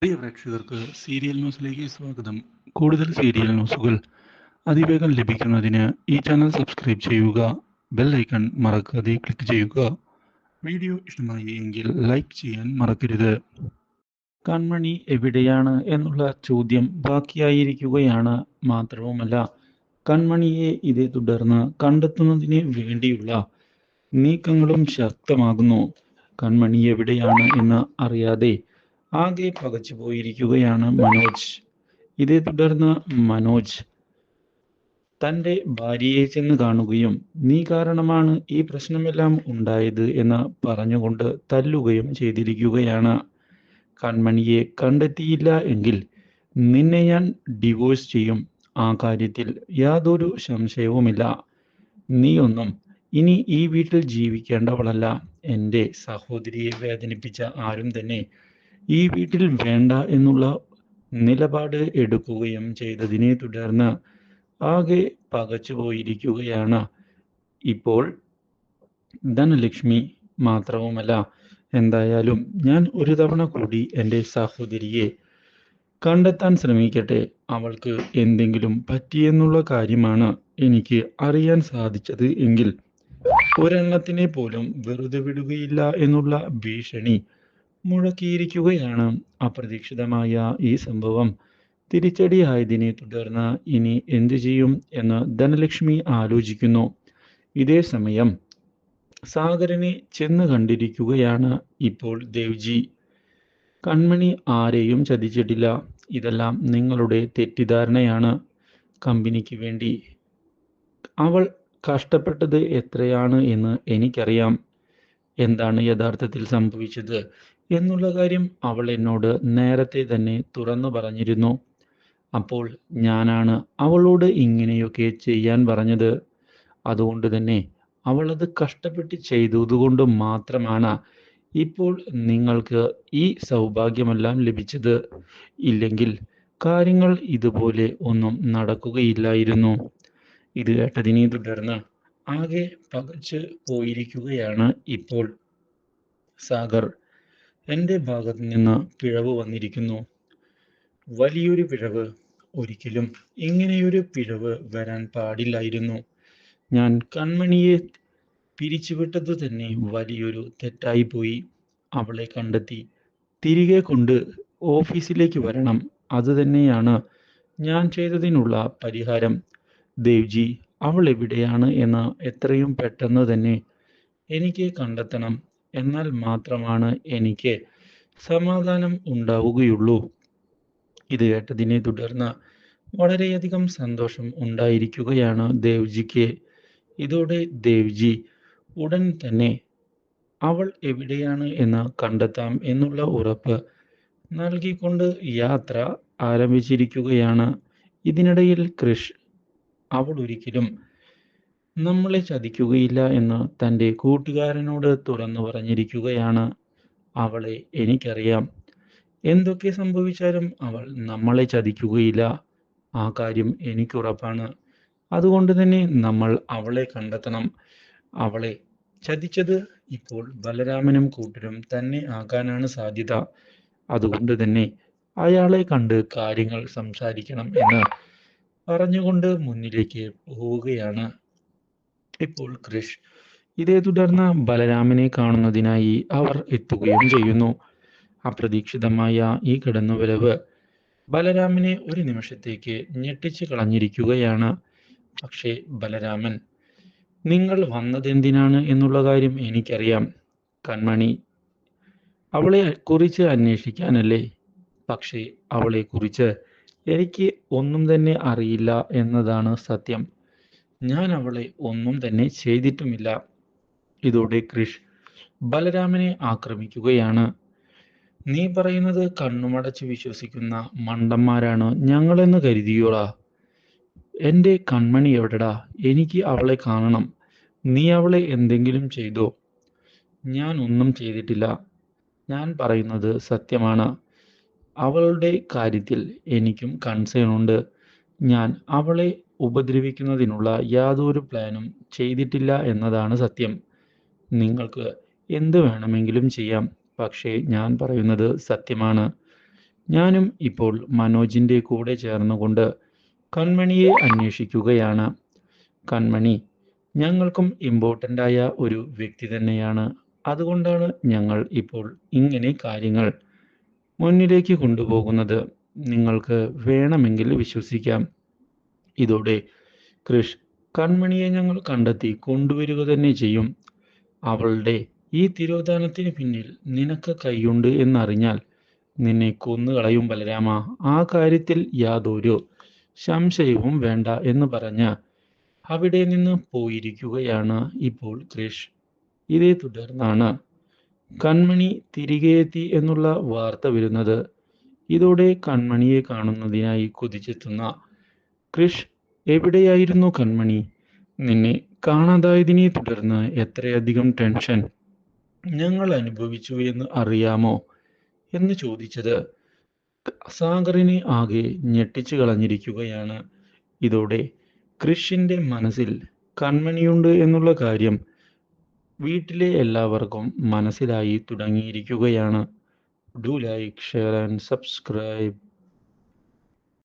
പ്രിയ പ്രേക്ഷകർക്ക് സീരിയൽ ന്യൂസിലേക്ക് സ്വാഗതം. കൂടുതൽ സീരിയൽ ന്യൂസുകൾ അതിവേഗം ലഭിക്കുന്നതിന് ഈ ചാനൽ സബ്സ്ക്രൈബ് ചെയ്യുക. ബെൽ ഐക്കൺ മറക്കാതെ ക്ലിക്ക് ചെയ്യുക. വീഡിയോ ഇഷ്ടമായി എങ്കിൽ ലൈക്ക് ചെയ്യാൻ മറക്കരുത്. കൺമണി എവിടെയാണ് എന്നുള്ള ചോദ്യം ബാക്കിയായിരിക്കുകയാണ്. മാത്രവുമല്ല, കൺമണിയെ ഇതേ തുടർന്ന് കണ്ടെത്തുന്നതിന് വേണ്ടിയുള്ള നീക്കങ്ങളും ശക്തമാകുന്നു. കൺമണി എവിടെയാണ് എന്ന് അറിയാതെ ആകെ പകച്ചു പോയിരിക്കുകയാണ് മനോജ്. ഇതേ തുടർന്ന് മനോജ് തൻ്റെ ഭാര്യയെ ചെന്ന് കാണുകയും നീ കാരണമാണ് ഈ പ്രശ്നമെല്ലാം ഉണ്ടായത് എന്ന് പറഞ്ഞുകൊണ്ട് തല്ലുകയും ചെയ്തിരിക്കുകയാണ്. കൺമണിയെ കണ്ടെത്തിയില്ല എങ്കിൽ നിന്നെ ഞാൻ ഡിവോഴ്സ് ചെയ്യും. ആ കാര്യത്തിൽ യാതൊരു സംശയവുമില്ല. നീയൊന്നും ഇനി ഈ വീട്ടിൽ ജീവിക്കേണ്ടവളല്ല. എൻ്റെ സഹോദരിയെ വേദനിപ്പിച്ച ആരും തന്നെ ഈ വീട്ടിൽ വേണ്ട എന്നുള്ള നിലപാട് എടുക്കുകയും ചെയ്തതിനെ തുടർന്ന് ആകെ പകച്ചുപോയിരിക്കുകയാണ് ഇപ്പോൾ ധനലക്ഷ്മി. മാത്രവുമല്ല, എന്തായാലും ഞാൻ ഒരു തവണ കൂടി എൻ്റെ സഹോദരിയെ കണ്ടെത്താൻ ശ്രമിക്കട്ടെ. അവൾക്ക് എന്തെങ്കിലും പറ്റിയെന്നുള്ള കാര്യമാണ് എനിക്ക് അറിയാൻ സാധിച്ചത് എങ്കിൽ ഒരെണ്ണത്തിനെ പോലും വെറുതെ വിടുകയില്ല എന്നുള്ള ഭീഷണി മുഴക്കിയിരിക്കുകയാണ്. അപ്രതീക്ഷിതമായ ഈ സംഭവം തിരിച്ചടിയായതിനെ തുടർന്ന് ഇനി എന്തു ചെയ്യും എന്ന് ധനലക്ഷ്മി ആലോചിക്കുന്നു. ഇതേ സമയം സാഗരനെ ചെന്ന് കണ്ടിരിക്കുകയാണ് ഇപ്പോൾ ദേവ്ജി. കൺമണി ആരെയും ചതിച്ചിട്ടില്ല. ഇതെല്ലാം നിങ്ങളുടെ തെറ്റിദ്ധാരണയാണ്. കമ്പനിക്ക് വേണ്ടി അവൾ കഷ്ടപ്പെട്ടത് എത്രയാണ് എന്ന് എനിക്കറിയാം. എന്താണ് യഥാർത്ഥത്തിൽ സംഭവിച്ചത് എന്നുള്ള കാര്യം അവൾ എന്നോട് നേരത്തെ തന്നെ തുറന്നു പറഞ്ഞിരുന്നു. അപ്പോൾ ഞാനാണ് അവളോട് ഇങ്ങനെയൊക്കെ ചെയ്യാൻ പറഞ്ഞത്. അതുകൊണ്ട് തന്നെ അവൾ അത് കഷ്ടപ്പെട്ട് ചെയ്തതുകൊണ്ട് മാത്രമാണ് ഇപ്പോൾ നിങ്ങൾക്ക് ഈ സൗഭാഗ്യമെല്ലാം ലഭിച്ചത്. ഇല്ലെങ്കിൽ കാര്യങ്ങൾ ഇതുപോലെ ഒന്നും നടക്കുകയില്ലായിരുന്നു. ഇത് കേട്ടതിനെ തുടർന്ന് ആകെ പകച്ച് പോയിരിക്കുകയാണ് ഇപ്പോൾ സാഗർ. എൻ്റെ ഭാഗത്ത് നിന്ന് പിഴവ് വന്നിരിക്കുന്നു. വലിയൊരു പിഴവ്. ഒരിക്കലും ഇങ്ങനെയൊരു പിഴവ് വരാൻ പാടില്ലായിരുന്നു. ഞാൻ കൺമണിയെ പിരിച്ചുവിട്ടത് തന്നെ വലിയൊരു തെറ്റായി പോയി. അവളെ കണ്ടെത്തി തിരികെ കൊണ്ട് ഓഫീസിലേക്ക് വരണം. അത് തന്നെയാണ് ഞാൻ ചെയ്തതിനുള്ള പരിഹാരം. ദേവ്ജി, അവൾ എവിടെയാണ് എന്ന് എത്രയും പെട്ടെന്ന് തന്നെ എനിക്ക് കണ്ടെത്തണം. എന്നാൽ മാത്രമാണ് എനിക്ക് സമാധാനം ഉണ്ടാവുകയുള്ളൂ. ഇത് കേട്ടതിനെ തുടർന്ന് വളരെയധികം സന്തോഷം ഉണ്ടായിരിക്കുകയാണ് ദേവ്ജിക്ക്. ഇതോടെ ദേവ്ജി ഉടൻ തന്നെ അവൾ എവിടെയാണ് എന്ന് കണ്ടെത്താം എന്നുള്ള ഉറപ്പ് നൽകിക്കൊണ്ട് യാത്ര ആരംഭിച്ചിരിക്കുകയാണ്. ഇതിനിടയിൽ കൃഷ് അവൾ ഒരിക്കലും നമ്മളെ ചതിക്കുകയില്ല എന്ന് തൻ്റെ കൂട്ടുകാരനോട് തുറന്നു പറഞ്ഞിരിക്കുകയാണ്. അവളെ എനിക്കറിയാം. എന്തൊക്കെ സംഭവിച്ചാലും അവൾ നമ്മളെ ചതിക്കുകയില്ല. ആ കാര്യം എനിക്കുറപ്പാണ്. അതുകൊണ്ട് തന്നെ നമ്മൾ അവളെ കണ്ടെത്തണം. അവളെ ചതിച്ചത് ഇപ്പോൾ ബലരാമനും കൂട്ടരും തന്നെ ആകാനാണ് സാധ്യത. അതുകൊണ്ട് തന്നെ അയാളെ കണ്ട് കാര്യങ്ങൾ സംസാരിക്കണം എന്ന് പറഞ്ഞുകൊണ്ട് മുന്നിലേക്ക് പോവുകയാണ് ഇപ്പോൾ കൃഷ്. ഇതേ തുടർന്ന് ബലരാമനെ കാണുന്നതിനായി അവർ എത്തുകയും ചെയ്യുന്നു. അപ്രതീക്ഷിതമായ ഈ കടന്നുവരവ് ബലരാമനെ ഒരു നിമിഷത്തേക്ക് ഞെട്ടിച്ച് കളഞ്ഞിരിക്കുകയാണ്. പക്ഷേ ബലരാമൻ, നിങ്ങൾ വന്നതെന്തിനാണ് എന്നുള്ള കാര്യം എനിക്കറിയാം. കൺമണി അവളെ കുറിച്ച് അന്വേഷിക്കാനല്ലേ? പക്ഷേ അവളെ കുറിച്ച് എനിക്ക് ഒന്നും തന്നെ അറിയില്ല എന്നതാണ് സത്യം. ഞാൻ അവളെ ഒന്നും തന്നെ ചെയ്തിട്ടുമില്ല. ഇതോടെ കൃഷ് ബലരാമനെ ആക്രമിക്കുകയാണ്. നീ പറയുന്നത് കണ്ണുമടച്ച് വിശ്വസിക്കുന്ന മണ്ടന്മാരാണ് ഞങ്ങളെന്ന് കരുതിയോടാ? എൻ്റെ കൺമണി എവിടെടാ? എനിക്ക് അവളെ കാണണം. നീ അവളെ എന്തെങ്കിലും ചെയ്തോ? ഞാൻ ഒന്നും ചെയ്തിട്ടില്ല. ഞാൻ പറയുന്നത് സത്യമാണ്. അവളുടെ കാര്യത്തിൽ എനിക്കും കൺസേൺ ഉണ്ട്. ഞാൻ അവളെ ഉപദ്രവിക്കുന്നതിനുള്ള യാതൊരു പ്ലാനും ചെയ്തിട്ടില്ല എന്നതാണ് സത്യം. നിങ്ങൾക്ക് എന്ത് വേണമെങ്കിലും ചെയ്യാം. പക്ഷേ ഞാൻ പറയുന്നത് സത്യമാണ്. ഞാനും ഇപ്പോൾ മനോജിൻ്റെ കൂടെ ചേർന്നുകൊണ്ട് കൺമണിയെ അന്വേഷിക്കുകയാണ്. കൺമണി ഞങ്ങൾക്കും ഇമ്പോർട്ടൻ്റായ ഒരു വ്യക്തി തന്നെയാണ്. അതുകൊണ്ടാണ് ഞങ്ങൾ ഇപ്പോൾ ഇങ്ങനെ കാര്യങ്ങൾ മുന്നിലേക്ക് കൊണ്ടുപോകുന്നത്. നിങ്ങൾക്ക് വേണമെങ്കിൽ വിശ്വസിക്കാം. ഇതോടെ കൃഷ് കൺമണിയെ ഞങ്ങൾ കണ്ടെത്തി കൊണ്ടുവരിക തന്നെ ചെയ്യും. അവളുടെ ഈ തിരോധാനത്തിന് പിന്നിൽ നിനക്ക് കൈയുണ്ട് എന്നറിഞ്ഞാൽ നിന്നെ കൊന്നുകളയും ബലരാമ. ആ കാര്യത്തിൽ യാതൊരു സംശയവും വേണ്ട എന്ന് പറഞ്ഞ് അവിടെ നിന്ന് പോയിരിക്കുകയാണ് ഇപ്പോൾ കൃഷ്. ഇതേ തുടർന്നാണ് കൺമണി തിരികെ എത്തി എന്നുള്ള വാർത്ത വരുന്നത്. ഇതോടെ കൺമണിയെ കാണുന്നതിനായി കൊതിച്ചെത്തുന്ന കൃഷ്, എവിടെയായിരുന്നു കൺമണി? നിന്നെ കാണാതായതിനെ തുടർന്ന് എത്രയധികം ടെൻഷൻ ഞങ്ങൾ അനുഭവിച്ചു എന്ന് അറിയാമോ എന്ന് ചോദിച്ചത് സാഗറിനെ ആകെ ഞെട്ടിച്ചു കളഞ്ഞിരിക്കുകയാണ്. ഇതോടെ കൃഷിൻ്റെ മനസ്സിൽ കൺമണിയുണ്ട് എന്നുള്ള കാര്യം വീട്ടിലെ എല്ലാവർക്കും മനസ്സിലായി തുടങ്ങിയിരിക്കുകയാണ്. Do like, share and subscribe.